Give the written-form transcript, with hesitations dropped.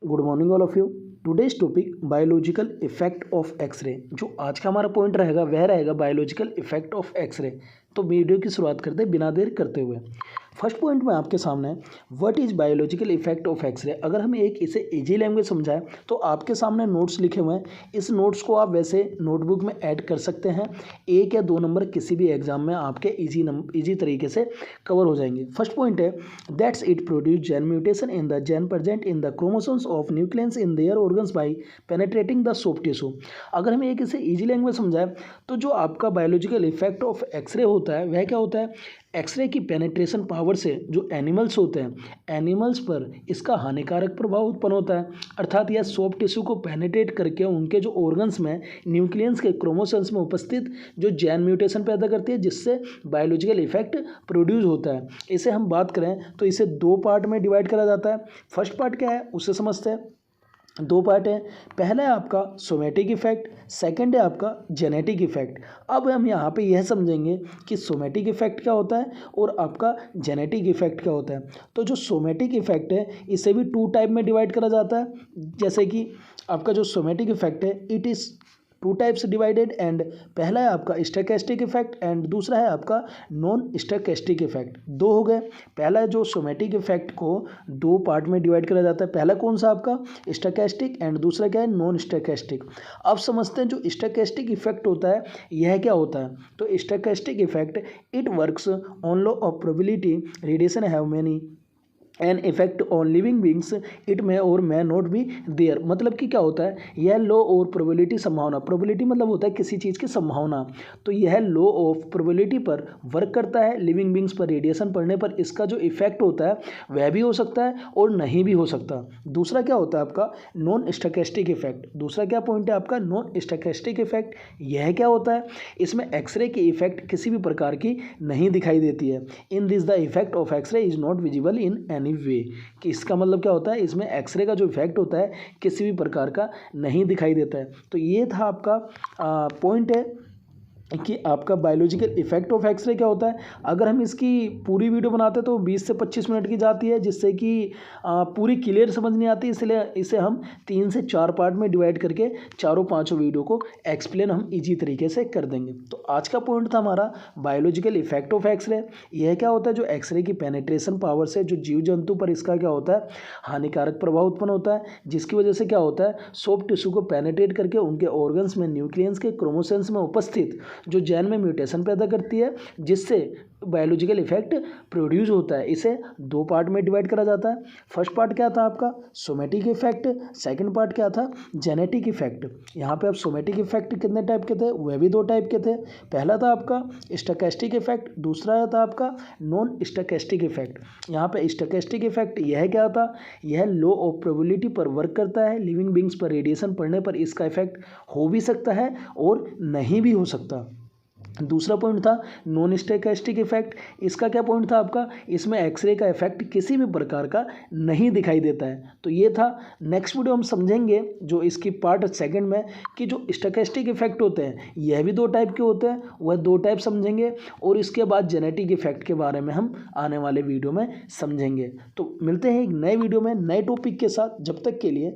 Good morning all of you. Today's topic biological effect of X ray. जो आज का हमारा पॉइंट रहेगा वह रहेगा बायोलॉजिकल इफेक्ट ऑफ एक्सरे। तो वीडियो की शुरुआत करते हैं बिना देर करते हुए। फर्स्ट पॉइंट में आपके सामने what is biological effect of X ray. अगर हम एक इसे इजी लैंग्वेज समझाएं तो आपके सामने नोट्स लिखे हुए हैं। इस नोट्स को आप वैसे नोटबुक में ऐड कर सकते हैं। 1 या 2 नंबर किसी भी एग्जाम में आपके इजी तरीके से कवर हो जाएंगे। फर्स्ट पॉइंट है that's it produce gene mutation in the gene present in the chromosomes of nucleus in their organs by penetrating the soft tissue. अगर हम एक इसे इजी लैंग्वेज समझाएं तो जो आपका बायोलॉजिकल इफेक्ट ऑफ एक्सरे होता है वह क्या होता है, एक्सरे की पेनिट्रेशन पावर से जो एनिमल्स होते हैं एनिमल्स पर इसका हानिकारक प्रभाव उत्पन्न होता है। अर्थात यह सॉफ्ट टिश्यू को पेनिट्रेट करके उनके जो ऑर्गन्स में न्यूक्लियस के क्रोमोसोम्स में उपस्थित जो जेन म्यूटेशन पैदा करती है जिससे बायोलॉजिकल इफेक्ट प्रोड्यूस होता है। इसे हम बात करें तो इसे 2 पार्ट में डिवाइड करा जाता है। फर्स्ट पार्ट क्या है उसे समझते हैं। 2 पार्ट है, पहला है आपका सोमेटिक इफेक्ट, सेकंड है आपका जेनेटिक इफेक्ट। अब हम यहाँ पे यह समझेंगे कि सोमेटिक इफेक्ट क्या होता है और आपका जेनेटिक इफेक्ट क्या होता है। तो जो सोमेटिक इफेक्ट है इसे भी 2 टाइप में डिवाइड करा जाता है। जैसे कि आपका जो सोमेटिक इफेक्ट है it is 2 types divided and पहला है आपका स्टोकेस्टिक इफेक्ट एंड दूसरा है आपका नॉन स्टोकेस्टिक इफेक्ट। 2 हो गए। पहला जो सोमेटिक इफेक्ट को 2 पार्ट में डिवाइड करा जाता है। पहला कौन सा आपका स्टोकेस्टिक एंड दूसरा क्या है नॉन स्टोकेस्टिक। अब समझते हैं जो स्टोकेस्टिक इफेक्ट होता है यह क्या होता है। तो stochastic effect it works on law of probability radiation have many an effect on living beings it may और मे नॉट बी देयर। मतलब कि क्या होता है यह लॉ और प्रोबेबिलिटी संभावना, प्रोबेबिलिटी मतलब होता है किसी चीज़ की संभावना। तो यह लॉ ऑफ प्रोबेबिलिटी पर वर्क करता है। लिविंग बींग्स पर रेडिएशन पड़ने पर इसका जो इफेक्ट होता है वह भी हो सकता है और नहीं भी हो सकता। दूसरा क्या होता है आपका नॉन स्टोकेस्टिक इफेक्ट। दूसरा क्या पॉइंट है आपका नॉन स्टोकेस्टिक इफेक्ट। यह क्या होता है, इसमें एक्सरे की इफेक्ट किसी भी प्रकार की नहीं दिखाई देती है। In this the effect of x-ray is not visible in way. कि इसका मतलब क्या होता है, इसमें एक्सरे का जो इफेक्ट होता है किसी भी प्रकार का नहीं दिखाई देता है। तो ये था आपका पॉइंट है कि आपका बायोलॉजिकल इफेक्ट ऑफ एक्सरे क्या होता है। अगर हम इसकी पूरी वीडियो बनाते हैं तो 20 से 25 मिनट की जाती है जिससे कि पूरी क्लियर समझ नहीं आती, इसलिए इसे हम 3 से 4 पार्ट में डिवाइड करके चारों पांचों वीडियो को एक्सप्लेन हम इजी तरीके से कर देंगे। तो आज का पॉइंट था हमारा बायोलॉजिकल इफेक्ट ऑफ एक्सरे। यह क्या होता है, जो एक्सरे की पेनिट्रेशन पावर से जो जीव जंतु पर इसका क्या होता है हानिकारक प्रभाव उत्पन्न होता है, जिसकी वजह से क्या होता है सॉफ्ट टिश्यू को पेनिट्रेट करके उनके ऑर्गन्स में न्यूक्लियस के क्रोमोसोम्स में उपस्थित जो जेन में म्यूटेशन पैदा करती है जिससे बायोलॉजिकल इफेक्ट प्रोड्यूस होता है। इसे 2 पार्ट में डिवाइड करा जाता है। फर्स्ट पार्ट क्या था आपका सोमेटिक इफेक्ट, सेकंड पार्ट क्या था जेनेटिक इफेक्ट। यहाँ पे अब सोमेटिक इफेक्ट कितने टाइप के थे, वह भी 2 टाइप के थे। पहला था आपका स्टोकेस्टिक इफेक्ट, दूसरा था आपका नॉन स्टोकेस्टिक इफेक्ट। यहाँ पे स्टोकेस्टिक इफेक्ट यह क्या था, यह लॉ ऑफ प्रोबेबिलिटी पर वर्क करता है। लिविंग बींग्स पर रेडिएशन पड़ने पर इसका इफेक्ट हो भी सकता है और नहीं भी हो सकता। दूसरा पॉइंट था नॉन स्टोकेस्टिक इफेक्ट। इसका क्या पॉइंट था आपका, इसमें एक्सरे का इफेक्ट किसी भी प्रकार का नहीं दिखाई देता है। तो ये था। नेक्स्ट वीडियो हम समझेंगे जो इसकी पार्ट सेकंड में कि जो स्टोकेस्टिक इफेक्ट होते हैं यह भी 2 टाइप के होते हैं, वह 2 टाइप समझेंगे और इसके बाद जेनेटिक इफेक्ट के बारे में हम आने वाले वीडियो में समझेंगे। तो मिलते हैं एक नए वीडियो में नए टॉपिक के साथ। जब तक के लिए